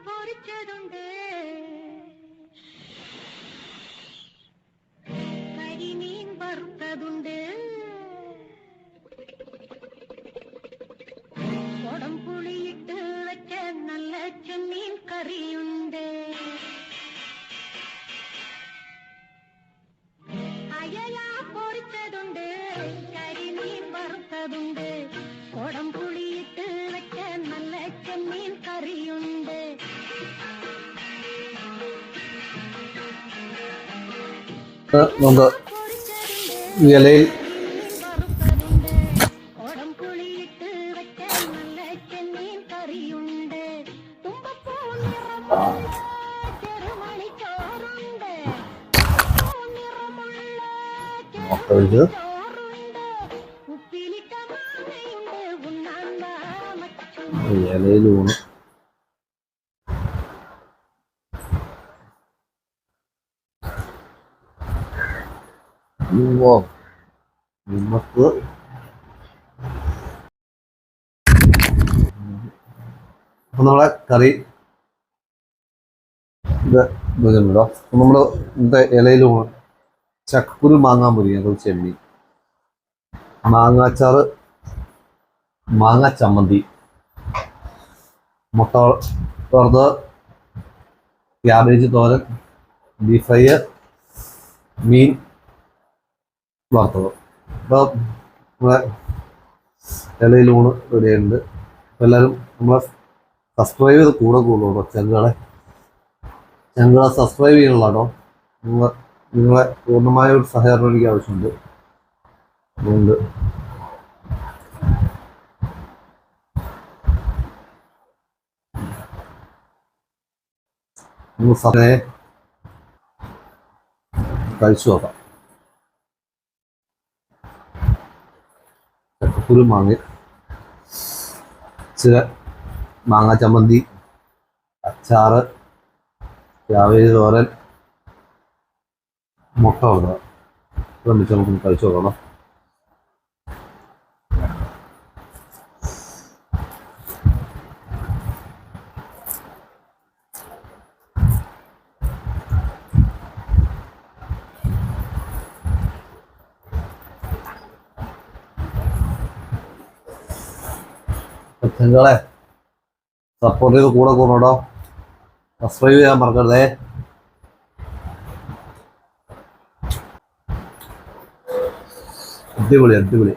പൊരിച്ചതുണ്ട്, കരിമീൻ വറുത്തതുണ്ട്, കൊടംപുളിയിട്ട് വെച്ച നല്ല ചെമ്മീൻ കറിയുണ്ട്, അയല പൊരിച്ചതുണ്ട്, കരിമീൻ വറുത്തതുണ്ട്, കൊടംപുളിയിട്ട് വെച്ച നല്ല ചെമ്മീൻ കറിയുണ്ട്. നമുക്ക് ഇലയിൽ കൊടംപുളിയിട്ട് വെച്ച നല്ല ചെമ്മീൻ കറിയുണ്ട്, ചെറുമണിച്ചോറുണ്ട്, നോക്കരുത് ഉപ്പിലിട്ട മാങ്ങയുണ്ട്, ഉണ്ണാൻ മച്ചു ഇലയിൽ ഊണ് നമുക്ക് അപ്പം നമ്മളെ കറി ഇത് ഇതുണ്ടോ നമ്മൾ ഇന്നത്തെ ഇലയിൽ ഊണ് ചക്കുരു മാങ്ങാൻ പൊരിക്കുന്നത് ചെമ്മീൻ, മാങ്ങാച്ചാറ്, മാങ്ങ ചമ്മന്തി, മുട്ട വറുത്തത്, ക്യാബേജ് തോരൻ, ബീഫ് ഫ്രൈ, മീൻ വറുത്തത്. അപ്പോൾ നമ്മളെ ഇലയിൽ ഊണ് റെഡിയായിട്ടുണ്ട്. അപ്പോൾ എല്ലാവരും നമ്മളെ സബ്സ്ക്രൈബ് ചെയ്ത് കൂടെ കൂടുള്ളൂ. ഞങ്ങളെ സബ്സ്ക്രൈബ് ചെയ്യണല്ലോ കേട്ടോ. നിങ്ങളെ പൂർണ്ണമായ ഒരു സഹകരണം എനിക്ക് ആവശ്യമുണ്ട്. അതുകൊണ്ട് നമ്മൾ സമയം കഴിച്ചു നോക്കാം. ചക്കക്കുരു മാങ്ങ, ചില മാങ്ങ ചമ്മന്തി, അച്ചാറ്, ക്യാബേജ് തോരൻ, മുട്ട വറുത്തത് ഇതൊന്നിച്ച് നമുക്ക് കഴിച്ചു നോക്കണം. നിങ്ങളെ സപ്പോർട്ട് ചെയ്ത് കൂടെ കൂടണോ, സബ്സ്ക്രൈബ് ചെയ്യാൻ മറക്കരുതേ. അടിപൊളി അടിപൊളി.